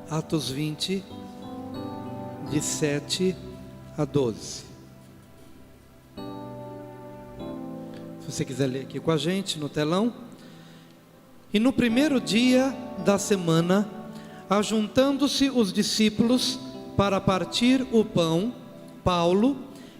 Atos 20, de 7 a 12. Se você quiser ler aqui com a gente no telão. E no primeiro dia da semana, ajuntando-se os discípulos para partir o pão, Paulo,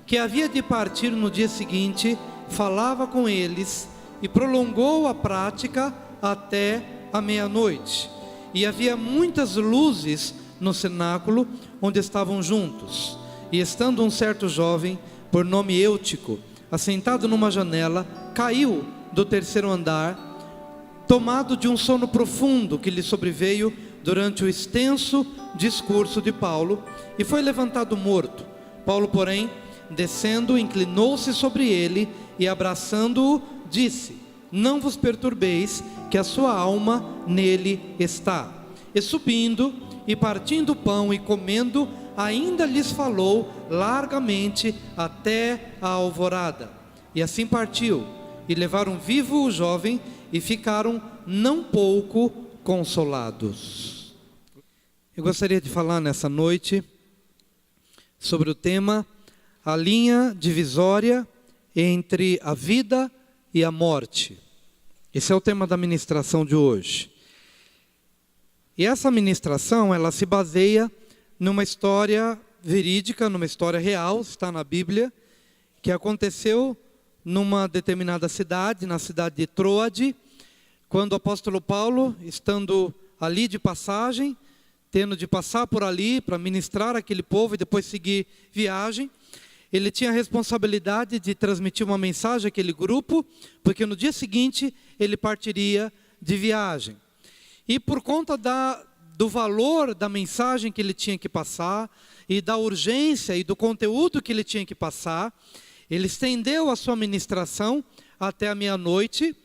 que havia de partir no dia seguinte, falava com eles e prolongou a prática até a meia-noite. E havia muitas luzes no cenáculo onde estavam juntos. E estando um certo jovem, por nome Eutico, assentado numa janela, caiu do terceiro andar, tomado de um sono profundo que lhe sobreveio durante o extenso discurso de Paulo, e foi levantado morto. Paulo, porém, descendo, inclinou-se sobre ele e abraçando-o, disse: não vos perturbeis, que a sua alma nele está. E subindo e partindo o pão e comendo, ainda lhes falou largamente até a alvorada. E assim partiu, e levaram vivo o jovem, e ficaram não pouco consolados. Eu gostaria de falar nessa noite sobre o tema a linha divisória entre a vida e a morte. Esse é o tema da ministração de hoje. E essa ministração, ela se baseia numa história verídica, numa história real, está na Bíblia, que aconteceu numa determinada cidade, na cidade de Troade, quando o apóstolo Paulo, estando ali de passagem, tendo de passar por ali para ministrar aquele povo e depois seguir viagem, ele tinha a responsabilidade de transmitir uma mensagem àquele grupo, porque no dia seguinte ele partiria de viagem. E por conta do valor da mensagem que ele tinha que passar, e da urgência e do conteúdo que ele tinha que passar, ele estendeu a sua ministração até a meia-noite,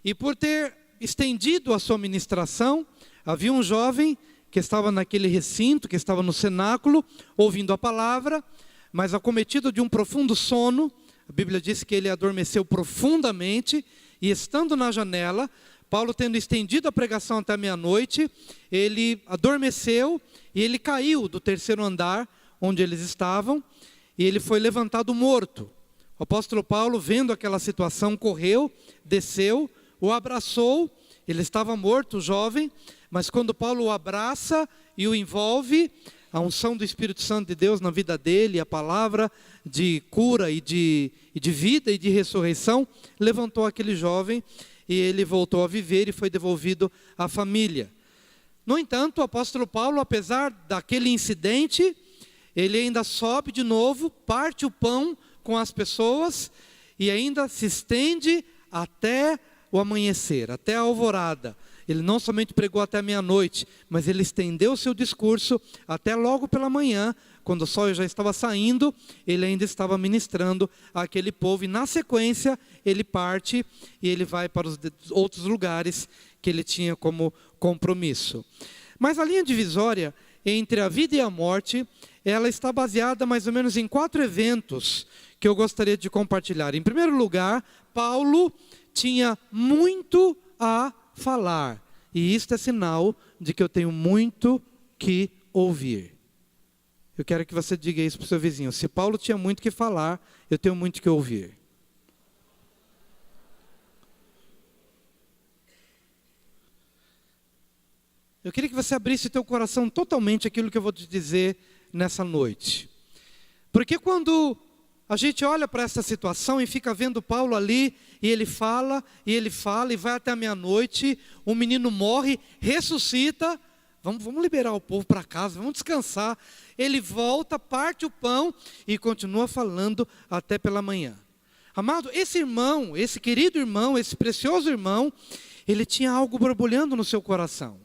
e por ter estendido a sua ministração, havia um jovem que estava naquele recinto, que estava no cenáculo, ouvindo a palavra, mas acometido de um profundo sono. A Bíblia diz que ele adormeceu profundamente, e estando na janela, Paulo tendo estendido a pregação até meia-noite, ele adormeceu e ele caiu do terceiro andar onde eles estavam, e ele foi levantado morto. O apóstolo Paulo, vendo aquela situação, correu, desceu, o abraçou. Ele estava morto, o jovem, mas quando Paulo o abraça e o envolve, a unção do Espírito Santo de Deus na vida dele, a palavra de cura e de vida e de ressurreição, levantou aquele jovem, e ele voltou a viver e foi devolvido à família. No entanto, o apóstolo Paulo, apesar daquele incidente, ele ainda sobe de novo, parte o pão com as pessoas, e ainda se estende até o amanhecer, até a alvorada. Ele não somente pregou até meia-noite, mas ele estendeu o seu discurso até logo pela manhã, quando o sol já estava saindo, ele ainda estava ministrando àquele povo, e na sequência ele parte e ele vai para os outros lugares que ele tinha como compromisso. Mas a linha divisória entre a vida e a morte, ela está baseada mais ou menos em 4 eventos que eu gostaria de compartilhar. Em primeiro lugar, Paulo tinha muito a falar, e isto é sinal de que eu tenho muito que ouvir. Eu quero que você diga isso para o seu vizinho: se Paulo tinha muito que falar, eu tenho muito que ouvir. Eu queria que você abrisse teu coração totalmente àquilo que eu vou te dizer nessa noite. Porque quando a gente olha para essa situação e fica vendo Paulo ali, e ele fala, e vai até a meia-noite, um menino morre, ressuscita, vamos liberar o povo para casa, vamos descansar. Ele volta, parte o pão e continua falando até pela manhã. Amado, esse irmão, esse querido irmão, esse precioso irmão, ele tinha algo borbulhando no seu coração.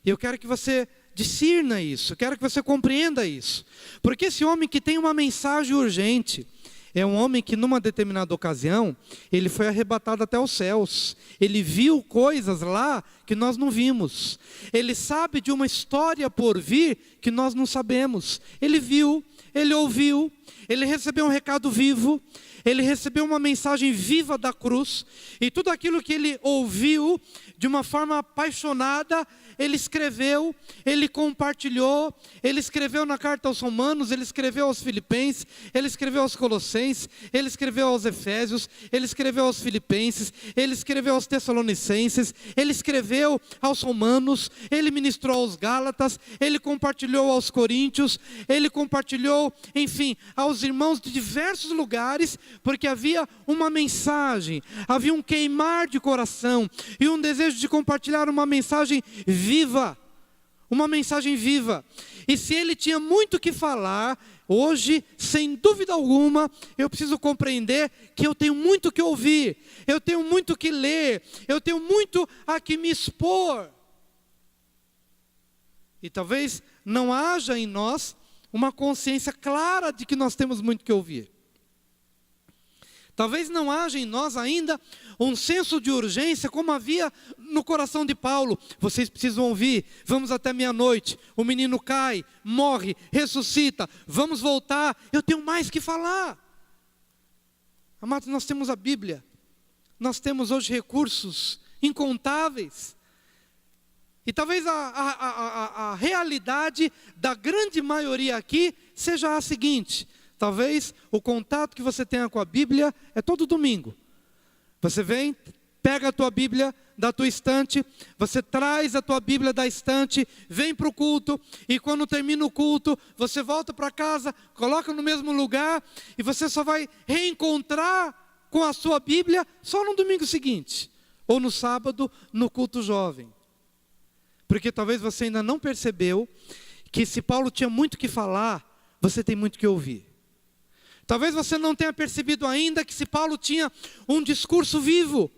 E eu quero que você discirna isso, quero que você compreenda isso. Porque esse homem que tem uma mensagem urgente, é um homem que numa determinada ocasião, ele foi arrebatado até os céus. Ele viu coisas lá que nós não vimos. Ele sabe de uma história por vir que nós não sabemos. Ele viu, ele ouviu, ele recebeu um recado vivo, ele recebeu uma mensagem viva da cruz, e tudo aquilo que ele ouviu de uma forma apaixonada, ele escreveu, ele compartilhou, ele escreveu na carta aos Romanos, ele escreveu aos Filipenses, ele escreveu aos Colossenses, ele escreveu aos Efésios, ele escreveu aos Filipenses, ele escreveu aos Tessalonicenses, ele escreveu aos Romanos, ele ministrou aos Gálatas, ele compartilhou aos Coríntios, ele compartilhou, enfim, aos irmãos de diversos lugares, porque havia uma mensagem, havia um queimar de coração e um desejo de compartilhar uma mensagem viva, uma mensagem viva. E se ele tinha muito que falar, hoje, sem dúvida alguma, eu preciso compreender que eu tenho muito que ouvir, eu tenho muito que ler, eu tenho muito a que me expor. E talvez não haja em nós uma consciência clara de que nós temos muito que ouvir. Talvez não haja em nós ainda um senso de urgência como havia no coração de Paulo. Vocês precisam ouvir, vamos até meia-noite, o menino cai, morre, ressuscita, vamos voltar, eu tenho mais que falar. Amados, nós temos a Bíblia, nós temos hoje recursos incontáveis. E talvez a realidade da grande maioria aqui seja a seguinte: talvez o contato que você tenha com a Bíblia é todo domingo. Você vem, pega a tua Bíblia da tua estante, você traz a tua Bíblia da estante, vem para o culto, e quando termina o culto, você volta para casa, coloca no mesmo lugar, e você só vai reencontrar com a sua Bíblia só no domingo seguinte, ou no sábado, no culto jovem. Porque talvez você ainda não percebeu que se Paulo tinha muito que falar, você tem muito que ouvir. Talvez você não tenha percebido ainda que se Paulo tinha um discurso vivo,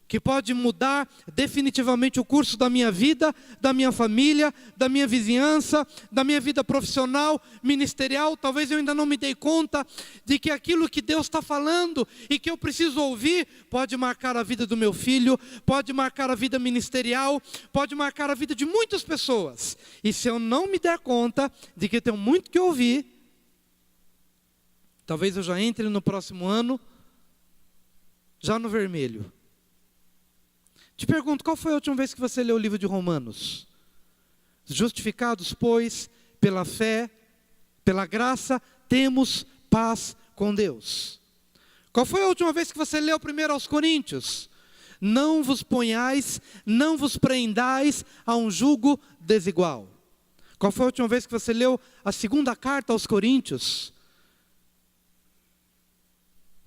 que pode mudar definitivamente o curso da minha vida, da minha família, da minha vizinhança, da minha vida profissional, ministerial. Talvez eu ainda não me dei conta de que aquilo que Deus está falando e que eu preciso ouvir, pode marcar a vida do meu filho, pode marcar a vida ministerial, pode marcar a vida de muitas pessoas. E se eu não me der conta de que eu tenho muito que ouvir, talvez eu já entre no próximo ano, já no vermelho. Te pergunto, qual foi a última vez que você leu o livro de Romanos? Justificados, pois, pela fé, pela graça, temos paz com Deus. Qual foi a última vez que você leu primeiro aos Coríntios? Não vos ponhais, não vos prendais a um jugo desigual. Qual foi a última vez que você leu a segunda carta aos Coríntios?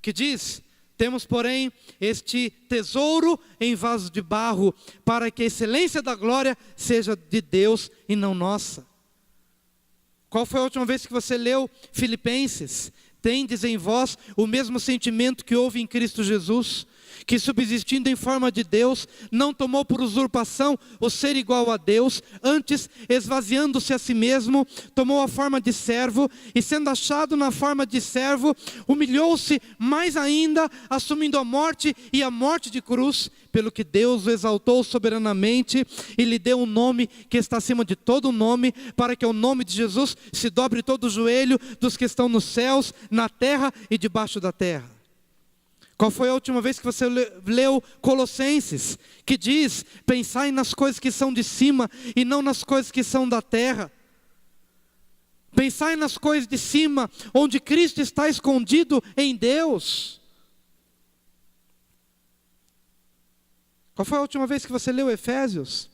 Que diz: temos, porém, este tesouro em vasos de barro, para que a excelência da glória seja de Deus e não nossa. Qual foi a última vez que você leu Filipenses? Tendes em vós o mesmo sentimento que houve em Cristo Jesus, que subsistindo em forma de Deus, não tomou por usurpação o ser igual a Deus, antes esvaziando-se a si mesmo, tomou a forma de servo, e sendo achado na forma de servo, humilhou-se mais ainda, assumindo a morte e a morte de cruz, pelo que Deus o exaltou soberanamente, e lhe deu um nome que está acima de todo nome, para que ao nome de Jesus se dobre todo o joelho dos que estão nos céus, na terra e debaixo da terra. Qual foi a última vez que você leu Colossenses, que diz: pensai nas coisas que são de cima e não nas coisas que são da terra? Pensai nas coisas de cima, onde Cristo está escondido em Deus. Qual foi a última vez que você leu Efésios?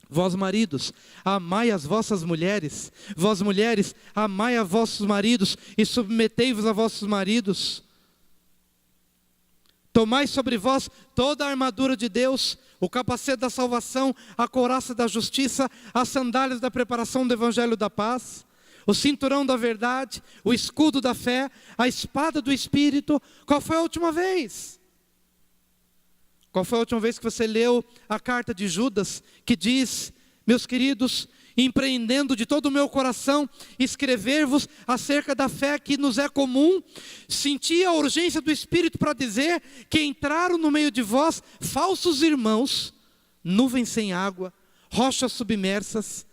Vós maridos, amai as vossas mulheres. Vós mulheres, amai a vossos maridos e submetei-vos a vossos maridos. Tomai sobre vós toda a armadura de Deus, o capacete da salvação, a couraça da justiça, as sandálias da preparação do evangelho da paz, o cinturão da verdade, o escudo da fé, a espada do Espírito. Qual foi a última vez? Qual foi a última vez que você leu a carta de Judas, que diz: meus queridos, empreendendo de todo o meu coração, escrever-vos acerca da fé que nos é comum, senti a urgência do Espírito para dizer que entraram no meio de vós falsos irmãos, nuvens sem água, rochas submersas,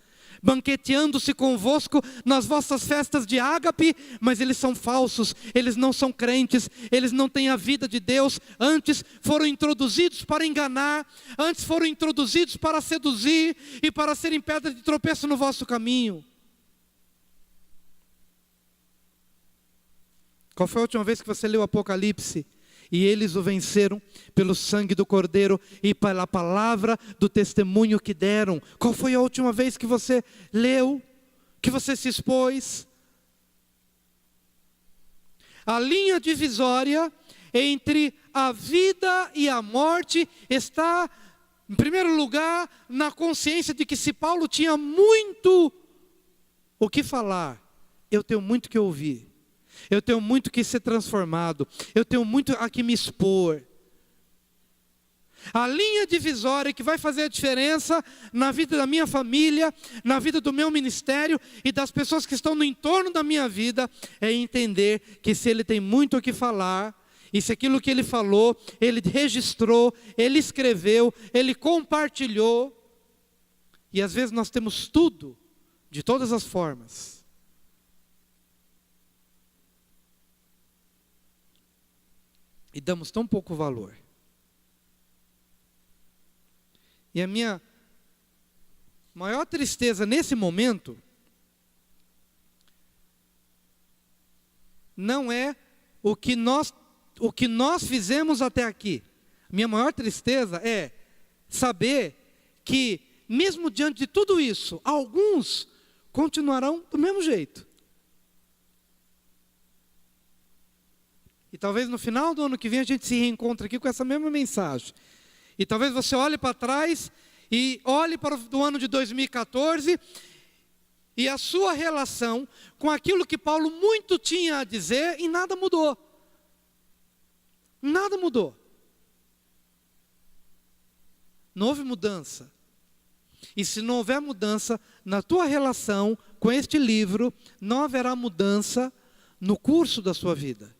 banqueteando-se convosco nas vossas festas de ágape, mas eles são falsos, eles não são crentes, eles não têm a vida de Deus, antes foram introduzidos para enganar, antes foram introduzidos para seduzir e para serem pedra de tropeço no vosso caminho. Qual foi a última vez que você leu Apocalipse? E eles o venceram pelo sangue do Cordeiro e pela palavra do testemunho que deram. Qual foi a última vez que você leu, que você se expôs? A linha divisória entre a vida e a morte está, em primeiro lugar, na consciência de que se Paulo tinha muito o que falar, eu tenho muito que ouvir. Eu tenho muito que ser transformado. Eu tenho muito a que me expor. A linha divisória que vai fazer a diferença na vida da minha família, na vida do meu ministério e das pessoas que estão no entorno da minha vida, é entender que se ele tem muito o que falar, e se aquilo que ele falou, ele registrou, ele escreveu, ele compartilhou, e às vezes nós temos tudo, de todas as formas. E damos tão pouco valor. E a minha maior tristeza nesse momento não é o que nós fizemos até aqui. Minha maior tristeza é saber que, mesmo diante de tudo isso, alguns continuarão do mesmo jeito. E talvez no final do ano que vem a gente se reencontre aqui com essa mesma mensagem. E talvez você olhe para trás e olhe para o ano de 2014 e a sua relação com aquilo que Paulo muito tinha a dizer e nada mudou. Nada mudou. Não houve mudança. E se não houver mudança na tua relação com este livro, não haverá mudança no curso da sua vida.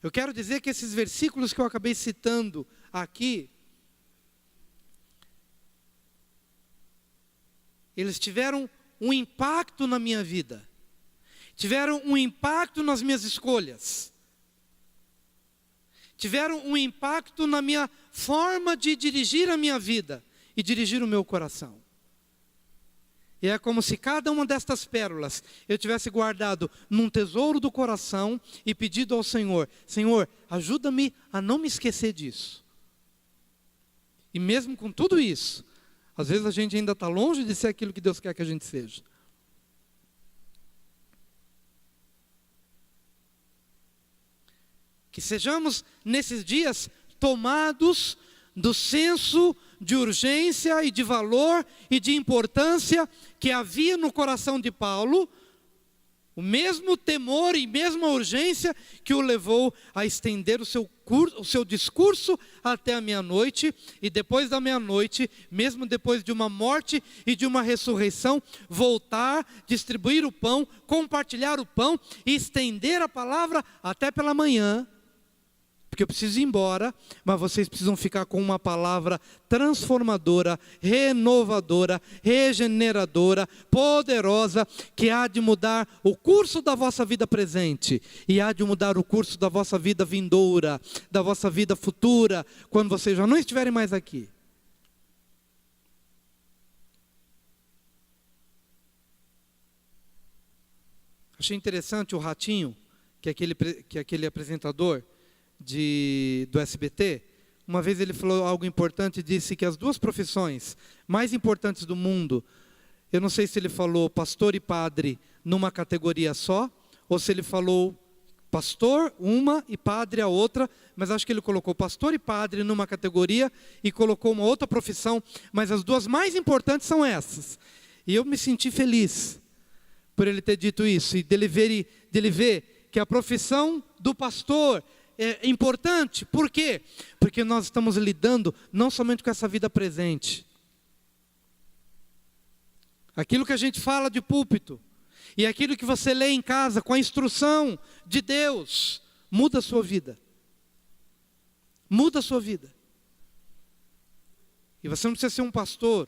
Eu quero dizer que esses versículos que eu acabei citando aqui, eles tiveram um impacto na minha vida, tiveram um impacto nas minhas escolhas, tiveram um impacto na minha forma de dirigir a minha vida e dirigir o meu coração. E é como se cada uma destas pérolas eu tivesse guardado num tesouro do coração e pedido ao Senhor: Senhor, ajuda-me a não me esquecer disso. E mesmo com tudo isso, às vezes a gente ainda está longe de ser aquilo que Deus quer que a gente seja. Que sejamos nesses dias tomados do senso de urgência e de valor e de importância que havia no coração de Paulo, o mesmo temor e mesma urgência que o levou a estender o seu discurso até a meia-noite, e depois da meia-noite, mesmo depois de uma morte e de uma ressurreição, voltar, distribuir o pão, compartilhar o pão e estender a palavra até pela manhã. Porque eu preciso ir embora, mas vocês precisam ficar com uma palavra transformadora, renovadora, regeneradora, poderosa, que há de mudar o curso da vossa vida presente e há de mudar o curso da vossa vida vindoura, da vossa vida futura, quando vocês já não estiverem mais aqui. Achei interessante o Ratinho, que é aquele apresentador do SBT, uma vez ele falou algo importante, disse que as duas profissões mais importantes do mundo, eu não sei se ele falou pastor e padre numa categoria só, ou se ele falou pastor uma e padre a outra, mas acho que ele colocou pastor e padre numa categoria e colocou uma outra profissão, mas as duas mais importantes são essas. E eu me senti feliz por ele ter dito isso, e dele ver que a profissão do pastor é importante. Por quê? Porque nós estamos lidando não somente com essa vida presente. Aquilo que a gente fala de púlpito e aquilo que você lê em casa com a instrução de Deus, muda a sua vida. Muda a sua vida. E você não precisa ser um pastor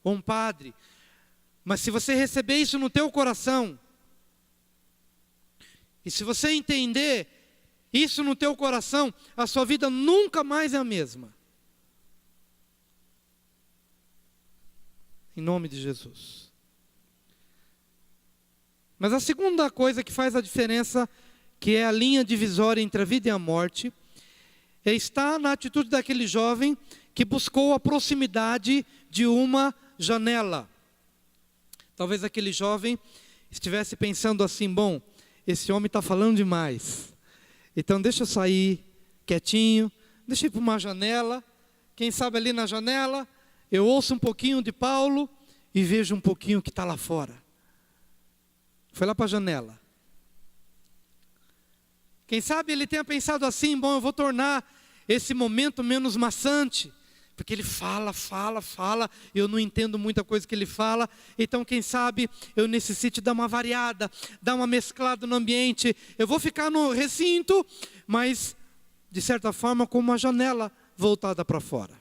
ou um padre, mas se você receber isso no teu coração, e se você entender isso no teu coração, a sua vida nunca mais é a mesma. Em nome de Jesus. Mas a segunda coisa que faz a diferença, que é a linha divisória entre a vida e a morte, está na atitude daquele jovem que buscou a proximidade de uma janela. Talvez aquele jovem estivesse pensando assim: bom, esse homem está falando demais, então deixa eu sair quietinho, deixa eu ir para uma janela, quem sabe ali na janela eu ouço um pouquinho de Paulo e vejo um pouquinho que está lá fora. Foi lá para a janela. Quem sabe ele tenha pensado assim: bom, eu vou tornar esse momento menos maçante, porque ele fala, eu não entendo muita coisa que ele fala, então quem sabe eu necessite dar uma variada, dar uma mesclada no ambiente. Eu vou ficar no recinto, mas de certa forma com uma janela voltada para fora.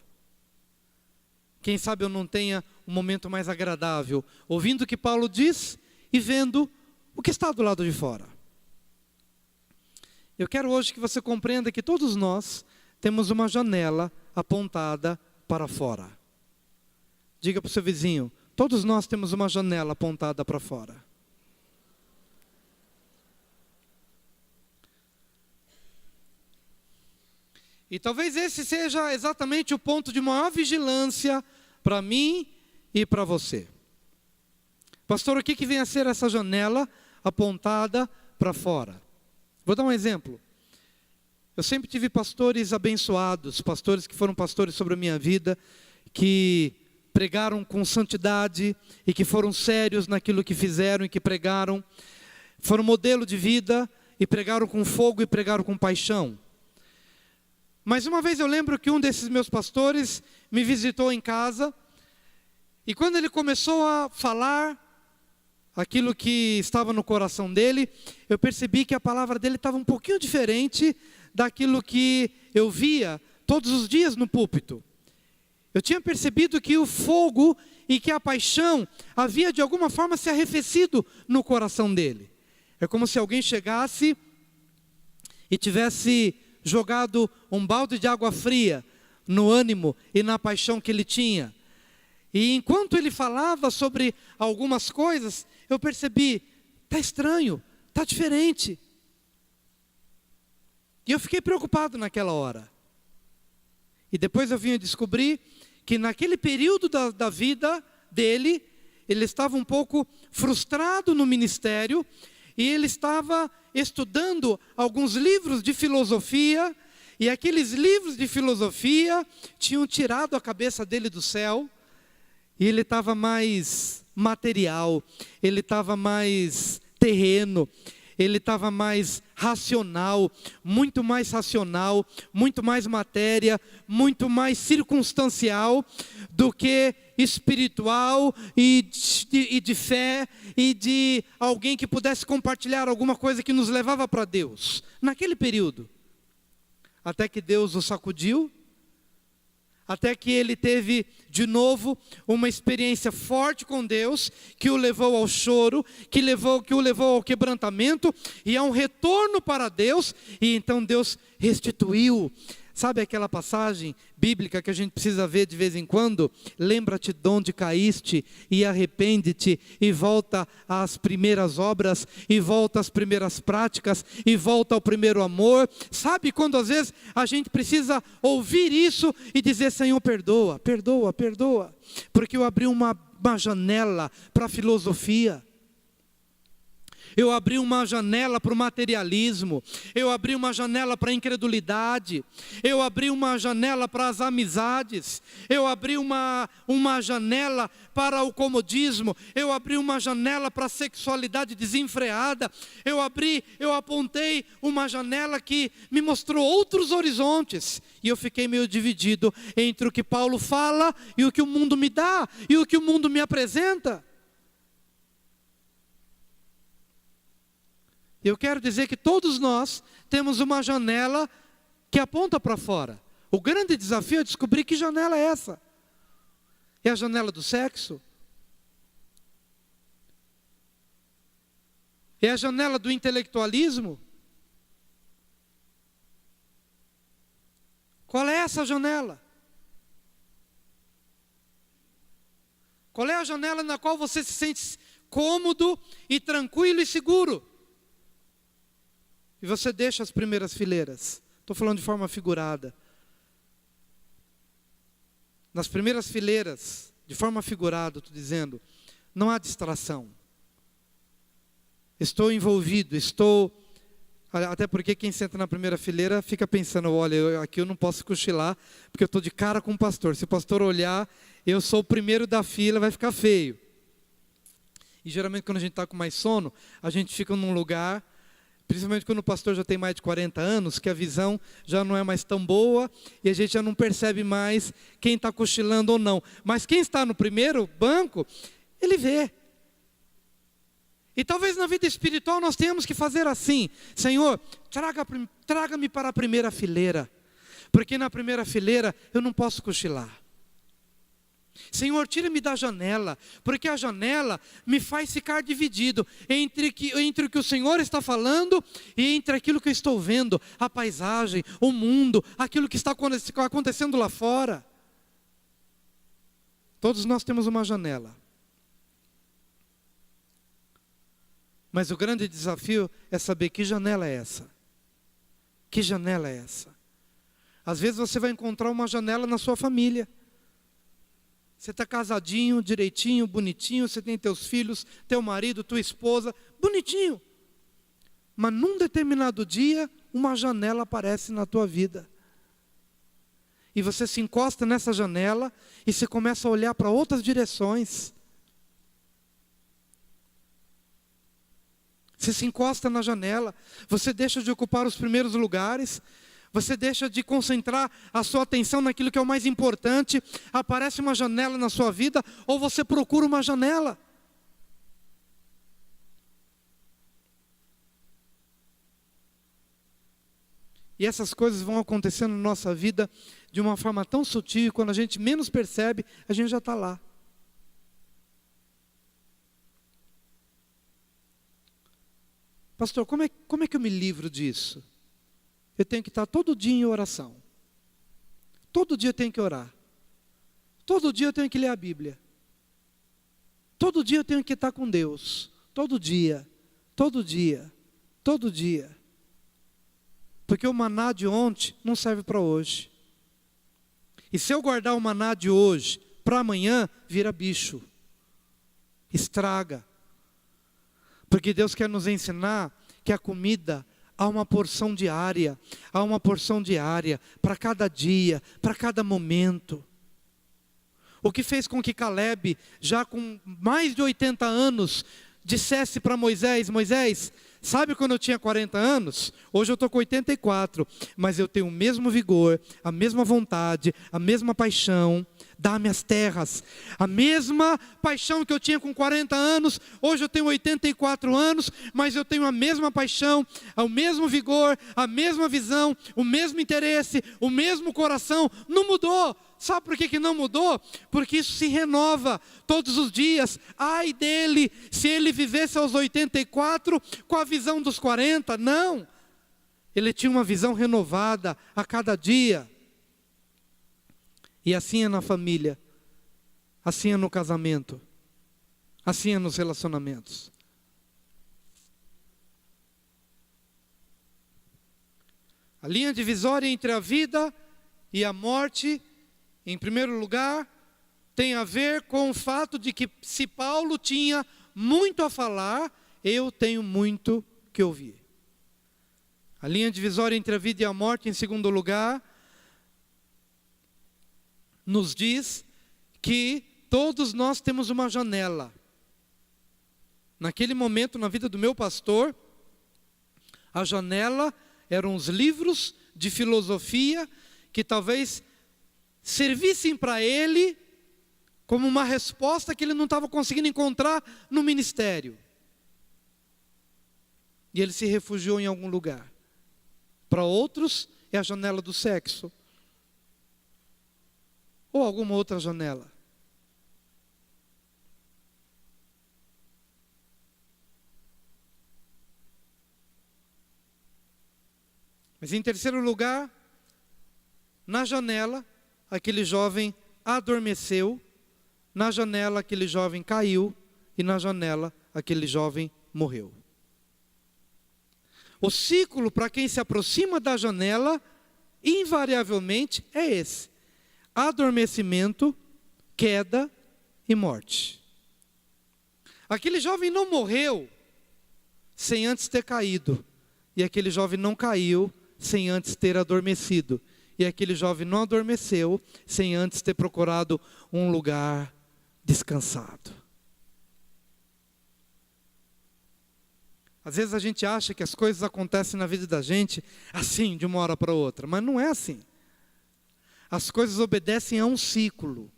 Quem sabe eu não tenha um momento mais agradável, ouvindo o que Paulo diz e vendo o que está do lado de fora. Eu quero hoje que você compreenda que todos nós temos uma janela apontada para fora. Diga para o seu vizinho: todos nós temos uma janela apontada para fora. E talvez esse seja exatamente o ponto de maior vigilância para mim e para você. Pastor, o que vem a ser essa janela apontada para fora? Vou dar um exemplo. Eu sempre tive pastores abençoados, pastores que foram pastores sobre a minha vida, que pregaram com santidade e que foram sérios naquilo que fizeram e que pregaram. Foram modelo de vida e pregaram com fogo e pregaram com paixão. Mas uma vez eu lembro que um desses meus pastores me visitou em casa, e quando ele começou a falar aquilo que estava no coração dele, eu percebi que a palavra dele estava um pouquinho diferente daquilo que eu via todos os dias no púlpito. Eu tinha percebido que o fogo e que a paixão havia de alguma forma se arrefecido no coração dele. É como se alguém chegasse e tivesse jogado um balde de água fria no ânimo e na paixão que ele tinha. E enquanto ele falava sobre algumas coisas, eu percebi: está estranho, está diferente. E eu fiquei preocupado naquela hora. E depois eu vim a descobrir que naquele período da vida dele, ele estava um pouco frustrado no ministério, e ele estava estudando alguns livros de filosofia, e aqueles livros de filosofia tinham tirado a cabeça dele do céu, e ele estava mais material, ele estava mais terreno, ele estava mais racional, muito mais matéria, muito mais circunstancial do que espiritual e de fé e de alguém que pudesse compartilhar alguma coisa que nos levava para Deus. Naquele período, até que Deus o sacudiu, até que ele teve de novo uma experiência forte com Deus, que o levou ao choro, que o levou ao quebrantamento e a um retorno para Deus, e então Deus restituiu. Sabe aquela passagem bíblica que a gente precisa ver de vez em quando? Lembra-te de onde caíste e arrepende-te e volta às primeiras obras, e volta às primeiras práticas, e volta ao primeiro amor. Sabe quando às vezes a gente precisa ouvir isso e dizer: Senhor, perdoa, perdoa, perdoa, porque eu abri uma janela para a filosofia. Eu abri uma janela para o materialismo, eu abri uma janela para a incredulidade, eu abri uma janela para as amizades, eu abri uma janela para o comodismo, eu abri uma janela para a sexualidade desenfreada, eu apontei uma janela que me mostrou outros horizontes, e eu fiquei meio dividido entre o que Paulo fala e o que o mundo me dá, e o que o mundo me apresenta. Eu quero dizer que todos nós temos uma janela que aponta para fora. O grande desafio é descobrir que janela é essa. É a janela do sexo? É a janela do intelectualismo? Qual é essa janela? Qual é a janela na qual você se sente cômodo e tranquilo e seguro? E você deixa as primeiras fileiras. Estou falando de forma figurada. Nas primeiras fileiras, de forma figurada, estou dizendo, não há distração. Estou envolvido, até porque quem senta na primeira fileira fica pensando, olha, aqui eu não posso cochilar, porque eu estou de cara com o pastor. Se o pastor olhar, eu sou o primeiro da fila, vai ficar feio. E geralmente quando a gente está com mais sono, a gente fica num lugar, principalmente quando o pastor já tem mais de 40 anos, que a visão já não é mais tão boa, e a gente já não percebe mais quem está cochilando ou não. Mas quem está no primeiro banco, ele vê. E talvez na vida espiritual nós tenhamos que fazer assim: Senhor, traga-me para a primeira fileira, porque na primeira fileira eu não posso cochilar. Senhor, tira-me da janela, porque a janela me faz ficar dividido entre o que o Senhor está falando e entre aquilo que eu estou vendo, a paisagem, o mundo, aquilo que está acontecendo lá fora. Todos nós temos uma janela. Mas o grande desafio é saber que janela é essa. Que janela é essa? Às vezes você vai encontrar uma janela na sua família. Você está casadinho, direitinho, bonitinho, você tem teus filhos, teu marido, tua esposa, bonitinho. Mas num determinado dia, uma janela aparece na tua vida. E você se encosta nessa janela e você começa a olhar para outras direções. Você se encosta na janela, você deixa de ocupar os primeiros lugares, você deixa de concentrar a sua atenção naquilo que é o mais importante, aparece uma janela na sua vida, ou você procura uma janela. E essas coisas vão acontecendo na nossa vida de uma forma tão sutil, e quando a gente menos percebe, a gente já está lá. Pastor, como é que eu me livro disso? Eu tenho que estar todo dia em oração. Todo dia eu tenho que orar. Todo dia eu tenho que ler a Bíblia. Todo dia eu tenho que estar com Deus. Todo dia, todo dia, todo dia. Porque o maná de ontem não serve para hoje. E se eu guardar o maná de hoje para amanhã, vira bicho. Estraga. Porque Deus quer nos ensinar que a comida há uma porção diária, para cada dia, para cada momento. O que fez com que Caleb, já com mais de 80 anos, dissesse para Moisés: Moisés, sabe quando eu tinha 40 anos? Hoje eu estou com 84, mas eu tenho o mesmo vigor, a mesma vontade, a mesma paixão. Dá-me as terras, a mesma paixão que eu tinha com 40 anos, hoje eu tenho 84 anos, mas eu tenho a mesma paixão, o mesmo vigor, a mesma visão, o mesmo interesse, o mesmo coração, não mudou. Sabe por que não mudou? Porque isso se renova todos os dias. Ai dele, se ele vivesse aos 84 com a visão dos 40, não. Ele tinha uma visão renovada a cada dia. E assim é na família, assim é no casamento, assim é nos relacionamentos. A linha divisória entre a vida e a morte, em primeiro lugar, tem a ver com o fato de que se Paulo tinha muito a falar, eu tenho muito que ouvir. A linha divisória entre a vida e a morte, em segundo lugar, nos diz que todos nós temos uma janela. Naquele momento, na vida do meu pastor, a janela eram os livros de filosofia que talvez servissem para ele como uma resposta que ele não estava conseguindo encontrar no ministério. E ele se refugiou em algum lugar. Para outros, é a janela do sexo. Ou alguma outra janela. Mas em terceiro lugar, na janela, aquele jovem adormeceu, na janela aquele jovem caiu, e na janela aquele jovem morreu. O ciclo para quem se aproxima da janela, invariavelmente é esse: adormecimento, queda e morte. Aquele jovem não morreu sem antes ter caído, e aquele jovem não caiu sem antes ter adormecido, e aquele jovem não adormeceu sem antes ter procurado um lugar descansado. Às vezes a gente acha que as coisas acontecem na vida da gente assim, de uma hora para outra, mas não é assim. As coisas obedecem a um ciclo.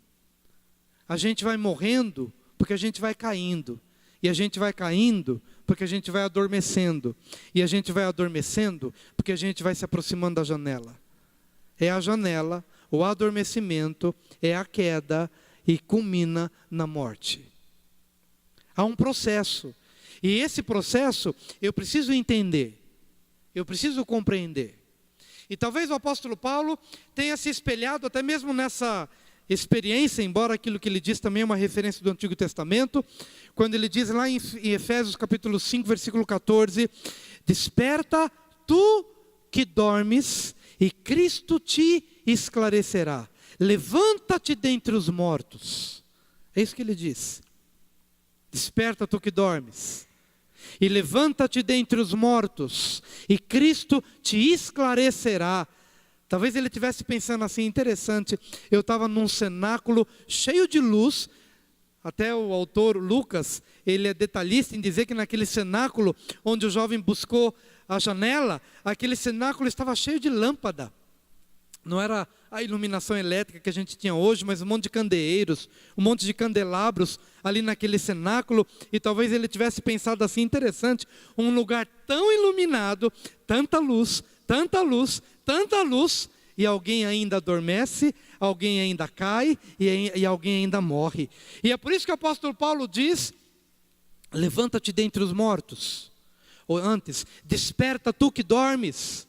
A gente vai morrendo porque a gente vai caindo, e a gente vai caindo porque a gente vai adormecendo, e a gente vai adormecendo porque a gente vai se aproximando da janela. É a janela, o adormecimento, é a queda e culmina na morte. Há um processo, e esse processo eu preciso entender, eu preciso compreender. E talvez o apóstolo Paulo tenha se espelhado até mesmo nessa experiência, embora aquilo que ele diz também é uma referência do Antigo Testamento, quando ele diz lá em Efésios capítulo 5, versículo 14, desperta tu que dormes, e Cristo te esclarecerá. Levanta-te dentre os mortos. É isso que ele diz. Desperta tu que dormes, e levanta-te dentre os mortos, e Cristo te esclarecerá. Talvez ele estivesse pensando assim, interessante, eu estava num cenáculo cheio de luz. Até o autor Lucas, ele é detalhista em dizer que naquele cenáculo onde o jovem buscou a janela, aquele cenáculo estava cheio de lâmpada. Não era a iluminação elétrica que a gente tinha hoje, mas um monte de candeeiros, um monte de candelabros ali naquele cenáculo. E talvez ele tivesse pensado assim, interessante, um lugar tão iluminado, tanta luz, tanta luz, tanta luz, e alguém ainda adormece, alguém ainda cai, e alguém ainda morre. E é por isso que o apóstolo Paulo diz, levanta-te dentre os mortos. Ou antes, desperta tu que dormes.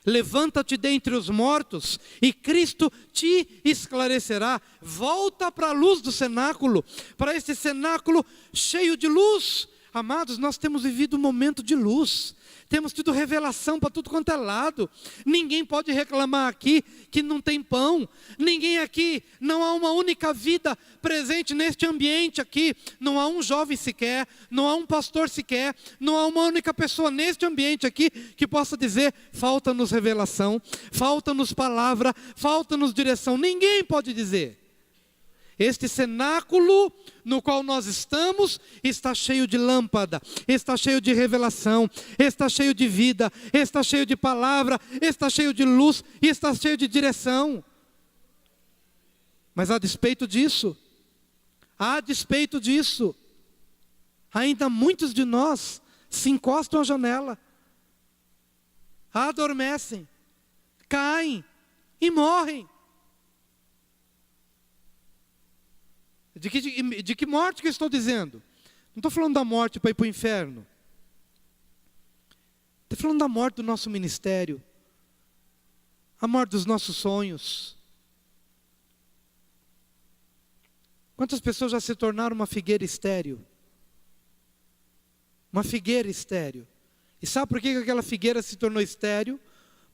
Levanta-te dentre os mortos, e Cristo te esclarecerá. Volta para a luz do cenáculo, para esse cenáculo cheio de luz. Amados, nós temos vivido um momento de luz. Temos tido revelação para tudo quanto é lado. Ninguém pode reclamar aqui que não tem pão. Ninguém aqui, não há uma única vida presente neste ambiente aqui. Não há um jovem sequer, não há um pastor sequer, não há uma única pessoa neste ambiente aqui que possa dizer, falta-nos revelação, falta-nos palavra, falta-nos direção. Ninguém pode dizer. Este cenáculo no qual nós estamos está cheio de lâmpada, está cheio de revelação, está cheio de vida, está cheio de palavra, está cheio de luz e está cheio de direção. Mas a despeito disso, ainda muitos de nós se encostam à janela, adormecem, caem e morrem. De que morte que eu estou dizendo? Não estou falando da morte para ir para o inferno. Estou falando da morte do nosso ministério, a morte dos nossos sonhos. Quantas pessoas já se tornaram uma figueira estéril? Uma figueira estéril. E sabe por que aquela figueira se tornou estéril?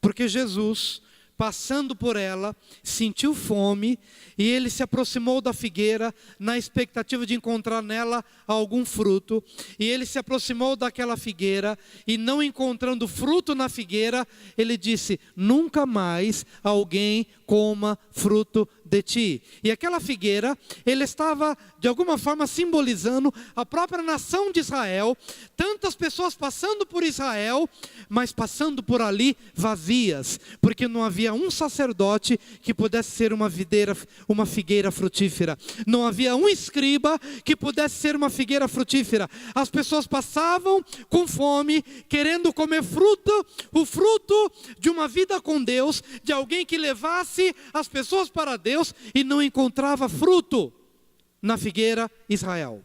Porque Jesus, passando por ela, sentiu fome, e ele se aproximou da figueira na expectativa de encontrar nela algum fruto, e ele se aproximou daquela figueira, e não encontrando fruto na figueira, ele disse, nunca mais alguém coma fruto de ti. E aquela figueira, ele estava de alguma forma simbolizando a própria nação de Israel, tantas pessoas passando por Israel, mas passando por ali vazias, porque não havia um sacerdote que pudesse ser uma figueira frutífera, não havia um escriba que pudesse ser uma figueira frutífera. As pessoas passavam com fome, querendo comer fruto, o fruto de uma vida com Deus, de alguém que levasse as pessoas para Deus, e não encontrava fruto na figueira Israel.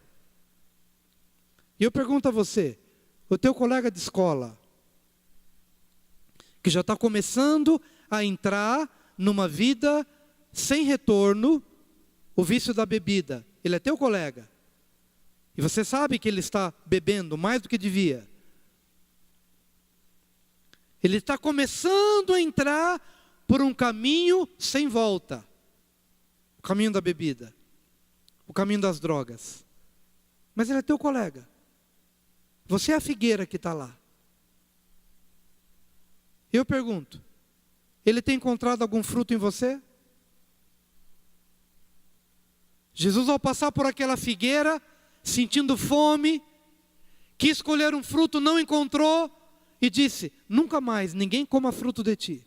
E eu pergunto a você, o teu colega de escola, que já está começando a entrar numa vida sem retorno, o vício da bebida. Ele é teu colega. E você sabe que ele está bebendo mais do que devia. Ele está começando a entrar por um caminho sem volta. O caminho da bebida. O caminho das drogas. Mas ele é teu colega. Você é a figueira que está lá. Eu pergunto, ele tem encontrado algum fruto em você? Jesus, ao passar por aquela figueira, sentindo fome, quis escolher um fruto, não encontrou, e disse: nunca mais ninguém coma fruto de ti.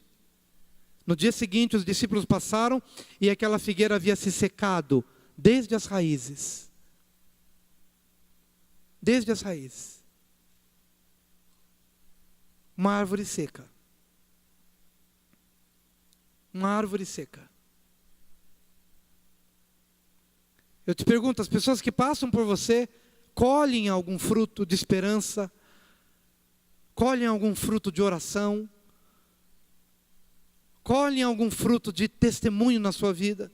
No dia seguinte os discípulos passaram, e aquela figueira havia se secado, desde as raízes. Desde as raízes. Uma árvore seca. Uma árvore seca. Eu te pergunto, as pessoas que passam por você, colhem algum fruto de esperança? Colhem algum fruto de oração? Colhem algum fruto de testemunho na sua vida?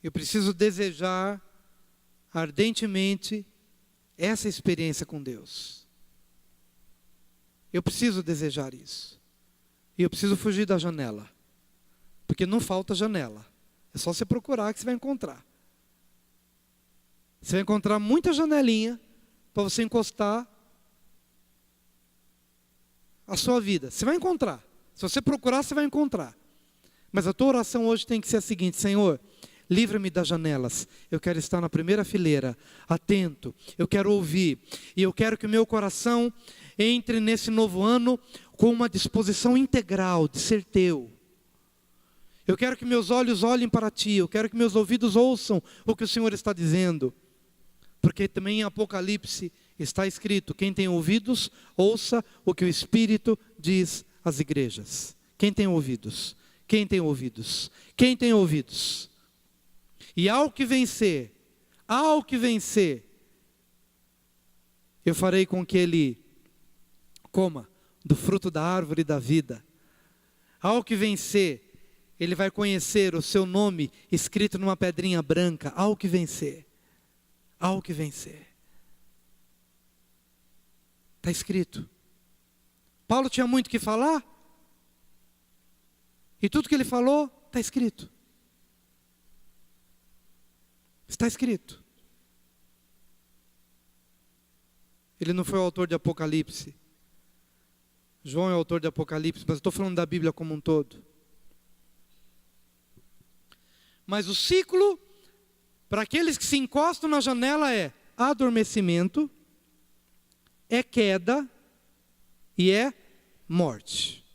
Eu preciso desejar ardentemente essa experiência com Deus. Eu preciso desejar isso. E eu preciso fugir da janela. Porque não falta janela. É só você procurar que você vai encontrar. Você vai encontrar muita janelinha para você encostar a sua vida. Você vai encontrar. Se você procurar, você vai encontrar. Mas a tua oração hoje tem que ser a seguinte: Senhor, livra-me das janelas. Eu quero estar na primeira fileira, atento. Eu quero ouvir. E eu quero que o meu coração entre nesse novo ano com uma disposição integral de ser teu. Eu quero que meus olhos olhem para ti. Eu quero que meus ouvidos ouçam o que o Senhor está dizendo. Porque também em Apocalipse está escrito: quem tem ouvidos, ouça o que o Espírito diz às igrejas. Quem tem ouvidos? Quem tem ouvidos? Quem tem ouvidos? E ao que vencer, eu farei com que ele coma do fruto da árvore da vida. Ao que vencer, ele vai conhecer o seu nome escrito numa pedrinha branca. Ao que vencer. Ao que vencer. Está escrito. Paulo tinha muito que falar. E tudo que ele falou, está escrito. Está escrito. Ele não foi o autor de Apocalipse. João é o autor de Apocalipse, mas eu estou falando da Bíblia como um todo. Mas o ciclo, para aqueles que se encostam na janela, é adormecimento, é queda e é morte.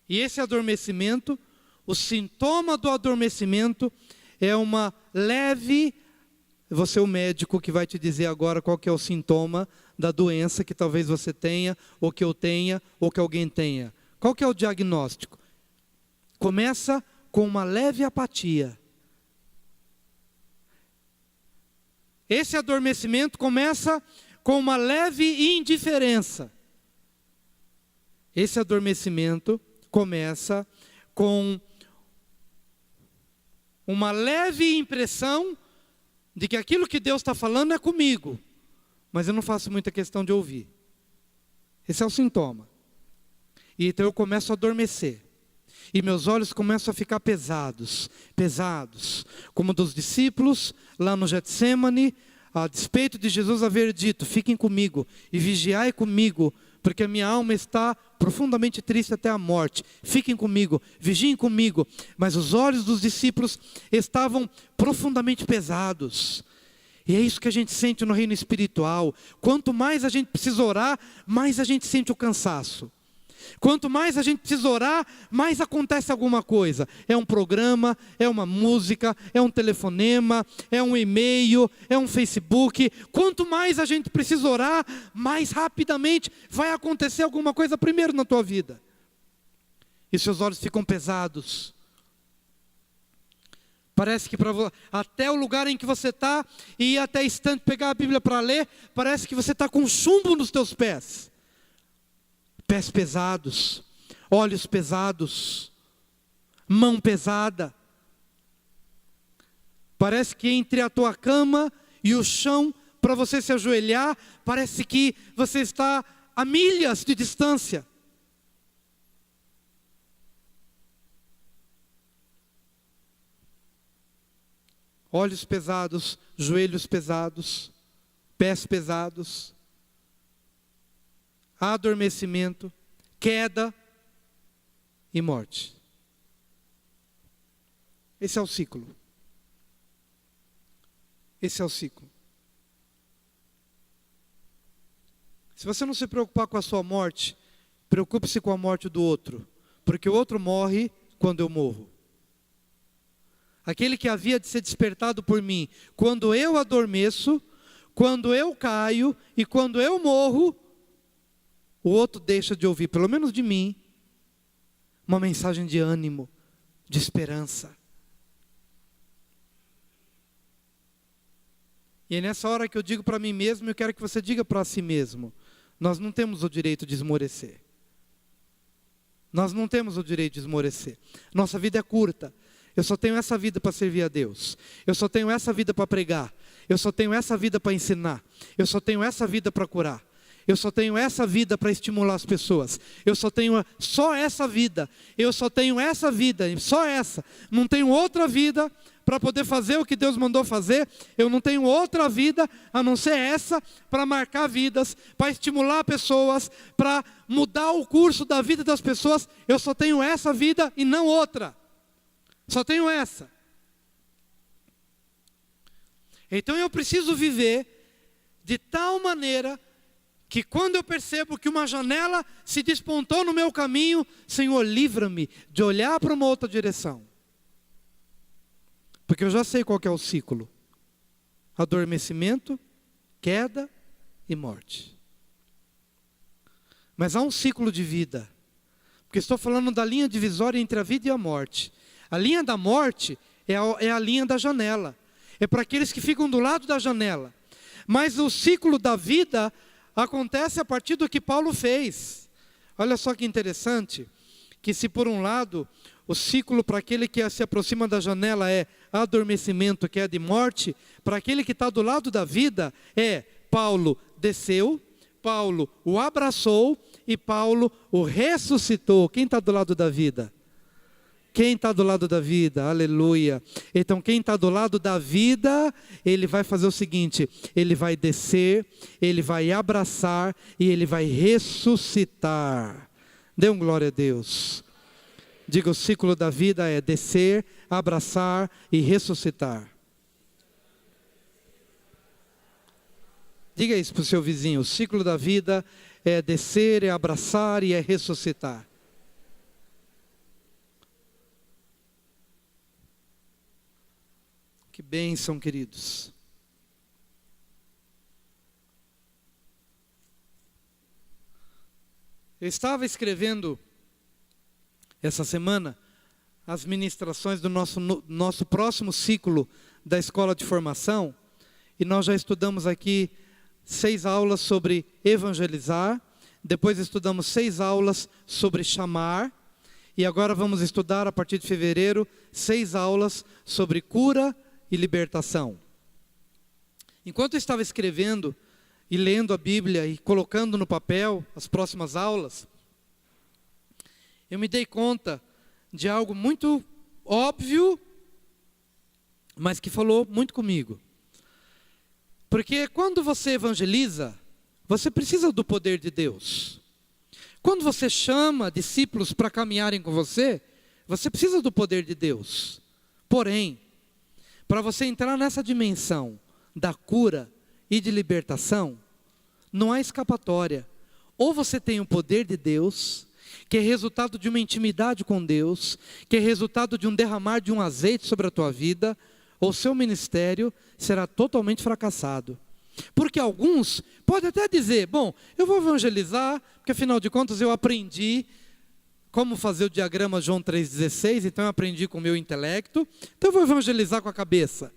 E esse adormecimento, o sintoma do adormecimento é uma leve... Você é o médico que vai te dizer agora qual que é o sintoma da doença que talvez você tenha, ou que eu tenha, ou que alguém tenha. Qual que é o diagnóstico? Começa com uma leve apatia. Esse adormecimento começa com uma leve indiferença. Esse adormecimento começa com uma leve impressão de que aquilo que Deus está falando é comigo, mas eu não faço muita questão de ouvir. Esse é o sintoma. E então eu começo a adormecer. E meus olhos começam a ficar pesados, como dos discípulos lá no Getsêmani, a despeito de Jesus haver dito: fiquem comigo e vigiai comigo, porque a minha alma está profundamente triste até a morte. Fiquem comigo, vigiem comigo. Mas os olhos dos discípulos estavam profundamente pesados. E é isso que a gente sente no reino espiritual. Quanto mais a gente precisa orar, mais a gente sente o cansaço. Quanto mais a gente precisa orar, mais acontece alguma coisa. É um programa, é uma música, é um telefonema, é um e-mail, é um Facebook. Quanto mais a gente precisa orar, mais rapidamente vai acontecer alguma coisa primeiro na tua vida. E seus olhos ficam pesados. Parece que até o lugar em que você está, e ir até a estante pegar a Bíblia para ler, parece que você está com chumbo nos teus pés. Pés pesados, olhos pesados, mão pesada. Parece que entre a tua cama e o chão, para você se ajoelhar, parece que você está a milhas de distância. Olhos pesados, joelhos pesados, pés pesados, adormecimento, queda e morte. Esse é o ciclo. Esse é o ciclo. Se você não se preocupar com a sua morte, preocupe-se com a morte do outro, porque o outro morre quando eu morro. Aquele que havia de ser despertado por mim, quando eu adormeço, quando eu caio e quando eu morro, o outro deixa de ouvir, pelo menos de mim, uma mensagem de ânimo, de esperança. E é nessa hora que eu digo para mim mesmo, eu quero que você diga para si mesmo: nós não temos o direito de esmorecer. Nós não temos o direito de esmorecer. Nossa vida é curta. Eu só tenho essa vida para servir a Deus. Eu só tenho essa vida para pregar. Eu só tenho essa vida para ensinar. Eu só tenho essa vida para curar. Eu só tenho essa vida para estimular as pessoas. Eu só tenho só essa vida. Eu só tenho essa vida, só essa. Não tenho outra vida para poder fazer o que Deus mandou fazer. Eu não tenho outra vida a não ser essa, para marcar vidas, para estimular pessoas, para mudar o curso da vida das pessoas. Eu só tenho essa vida e não outra. Só tenho essa. Então eu preciso viver de tal maneira que quando eu percebo que uma janela se despontou no meu caminho, Senhor, livra-me de olhar para uma outra direção. Porque eu já sei qual que é o ciclo: adormecimento, queda e morte. Mas há um ciclo de vida, porque estou falando da linha divisória entre a vida e a morte. A linha da morte é a linha da janela, é para aqueles que ficam do lado da janela. Mas o ciclo da vida acontece a partir do que Paulo fez. Olha só que interessante, que se por um lado o ciclo para aquele que se aproxima da janela é adormecimento, queda e morte, para aquele que está do lado da vida é: Paulo desceu, Paulo o abraçou e Paulo o ressuscitou. Quem está do lado da vida? Quem está do lado da vida? Aleluia. Então quem está do lado da vida, ele vai fazer o seguinte: ele vai descer, ele vai abraçar e ele vai ressuscitar. Dê um glória a Deus. Diga: o ciclo da vida é descer, abraçar e ressuscitar. Diga isso para o seu vizinho: o ciclo da vida é descer, é abraçar e é ressuscitar. Que bênção, queridos. Eu estava escrevendo essa semana as ministrações do nosso próximo ciclo da escola de formação, e nós já estudamos aqui 6 aulas sobre evangelizar, depois estudamos 6 aulas sobre chamar, e agora vamos estudar a partir de fevereiro 6 aulas sobre cura e libertação. Enquanto eu estava escrevendo e lendo a Bíblia e colocando no papel as próximas aulas, eu me dei conta de algo muito óbvio, mas que falou muito comigo. Porque quando você evangeliza, você precisa do poder de Deus. Quando você chama discípulos para caminharem com você, você precisa do poder de Deus. Porém, para você entrar nessa dimensão da cura e de libertação, não há escapatória. Ou você tem o poder de Deus, que é resultado de uma intimidade com Deus, que é resultado de um derramar de um azeite sobre a tua vida, ou seu ministério será totalmente fracassado. Porque alguns podem até dizer: bom, eu vou evangelizar, porque afinal de contas eu aprendi como fazer o diagrama João 3,16, então eu aprendi com o meu intelecto, então eu vou evangelizar com a cabeça.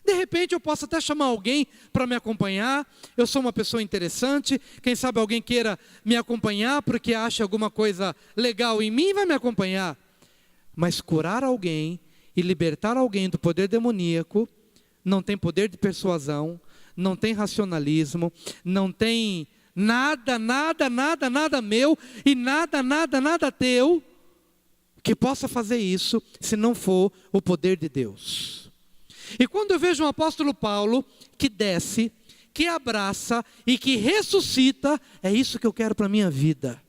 De repente eu posso até chamar alguém para me acompanhar, eu sou uma pessoa interessante, quem sabe alguém queira me acompanhar porque acha alguma coisa legal em mim e vai me acompanhar. Mas curar alguém e libertar alguém do poder demoníaco, não tem poder de persuasão, não tem racionalismo, não tem nada meu e nada teu que possa fazer isso se não for o poder de Deus. E quando eu vejo um apóstolo Paulo que desce, que abraça e que ressuscita, é isso que eu quero para a minha vida.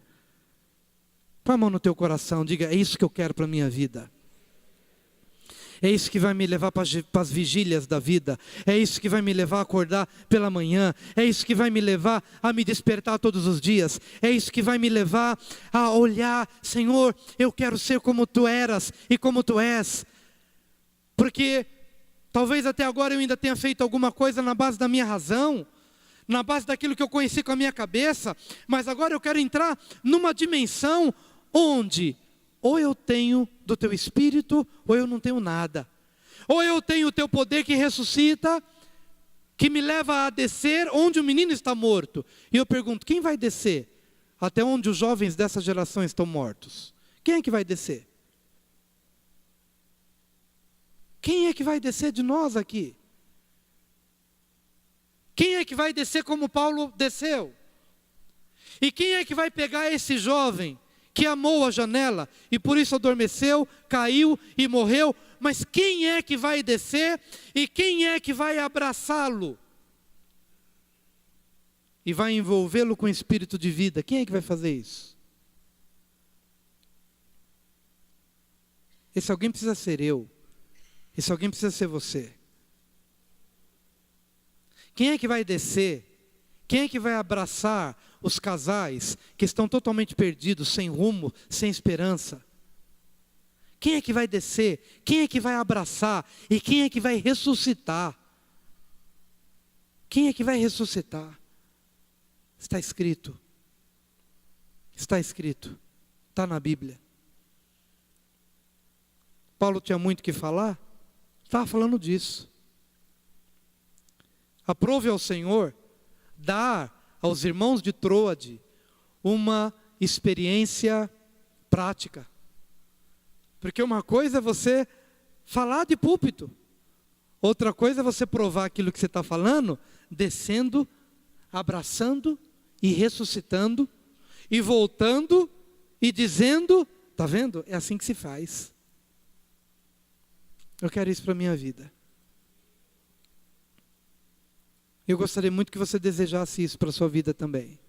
Põe a mão no teu coração, diga, é isso que eu quero para a minha vida. É isso que vai me levar para as vigílias da vida. É isso que vai me levar a acordar pela manhã. É isso que vai me levar a me despertar todos os dias. É isso que vai me levar a olhar, Senhor, eu quero ser como Tu eras e como Tu és. Porque talvez até agora eu ainda tenha feito alguma coisa na base da minha razão, na base daquilo que eu conheci com a minha cabeça, mas agora eu quero entrar numa dimensão onde ou eu tenho do Teu Espírito, ou eu não tenho nada. Ou eu tenho o Teu poder que ressuscita, que me leva a descer onde o menino está morto. E eu pergunto, quem vai descer até onde os jovens dessa geração estão mortos? Quem é que vai descer? Quem é que vai descer de nós aqui? Quem é que vai descer como Paulo desceu? E quem é que vai pegar esse jovem que amou a janela e por isso adormeceu, caiu e morreu? Mas quem é que vai descer e quem é que vai abraçá-lo? E vai envolvê-lo com espírito de vida? Quem é que vai fazer isso? Esse alguém precisa ser eu. Esse alguém precisa ser você. Quem é que vai descer? Quem é que vai abraçar os casais que estão totalmente perdidos, sem rumo, sem esperança? Quem é que vai descer? Quem é que vai abraçar? E quem é que vai ressuscitar? Quem é que vai ressuscitar? Está escrito. Está escrito. Está na Bíblia. Paulo tinha muito o que falar? Estava falando disso. Aprove ao Senhor dar aos irmãos de Troade uma experiência prática. Porque uma coisa é você falar de púlpito, outra coisa é você provar aquilo que você está falando, descendo, abraçando e ressuscitando, e voltando e dizendo, está vendo? É assim que se faz. Eu quero isso para a minha vida. Eu gostaria muito que você desejasse isso para a sua vida também.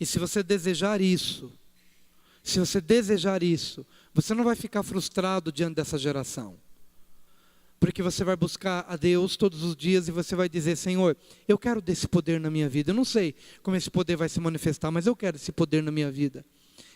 E se você desejar isso, você não vai ficar frustrado diante dessa geração. Porque você vai buscar a Deus todos os dias e você vai dizer, Senhor, eu quero desse poder na minha vida. Eu não sei como esse poder vai se manifestar, mas eu quero esse poder na minha vida.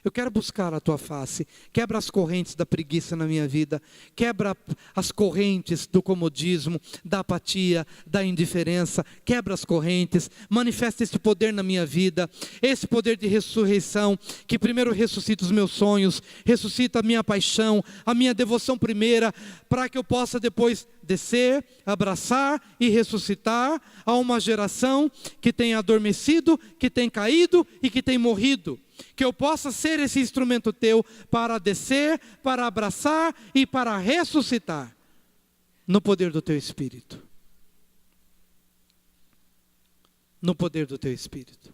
Eu quero buscar a Tua face. Quebra as correntes da preguiça na minha vida. Quebra as correntes do comodismo, da apatia, da indiferença. Quebra as correntes. Manifesta esse poder na minha vida. Esse poder de ressurreição, que primeiro ressuscita os meus sonhos, ressuscita a minha paixão, a minha devoção primeira, para que eu possa depois descer, abraçar e ressuscitar a uma geração que tem adormecido, que tem caído e que tem morrido. Que eu possa ser esse instrumento Teu para descer, para abraçar e para ressuscitar no poder do Teu Espírito. No poder do Teu Espírito.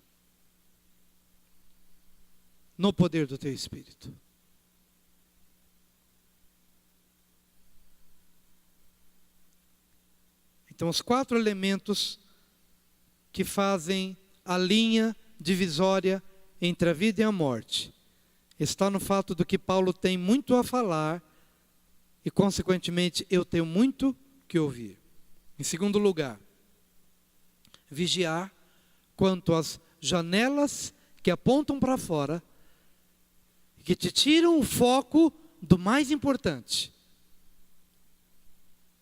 No poder do Teu Espírito. Então, os 4 elementos que fazem a linha divisória entre a vida e a morte, está no fato do que Paulo tem muito a falar e, consequentemente, eu tenho muito que ouvir. Em segundo lugar, vigiar quanto às janelas que apontam para fora, que te tiram o foco do mais importante.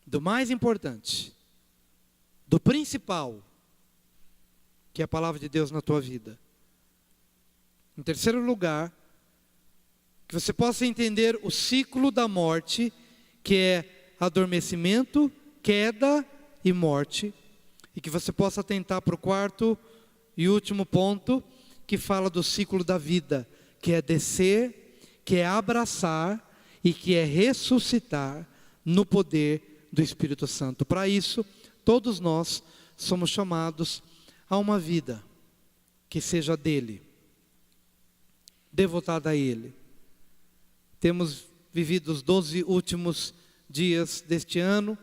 Do mais importante. Do principal, que é a palavra de Deus na tua vida. Em terceiro lugar, que você possa entender o ciclo da morte, que é adormecimento, queda e morte. E que você possa atentar para o quarto e último ponto, que fala do ciclo da vida, que é descer, que é abraçar e que é ressuscitar no poder do Espírito Santo. Para isso, todos nós somos chamados a uma vida que seja dele, devotada a ele. Temos vivido os 12 últimos dias deste ano,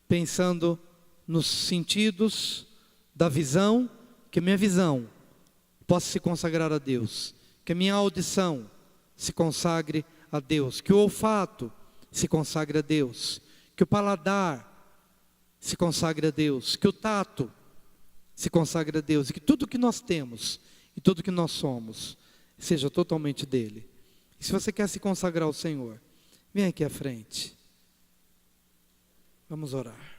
pensando nos sentidos da visão, que a minha visão possa se consagrar a Deus, que a minha audição se consagre a Deus, que o olfato se consagre a Deus, que o paladar se consagre a Deus, que o tato se consagre a Deus, e que tudo que nós temos e tudo que nós somos seja totalmente dele. E se você quer se consagrar ao Senhor, vem aqui à frente. Vamos orar.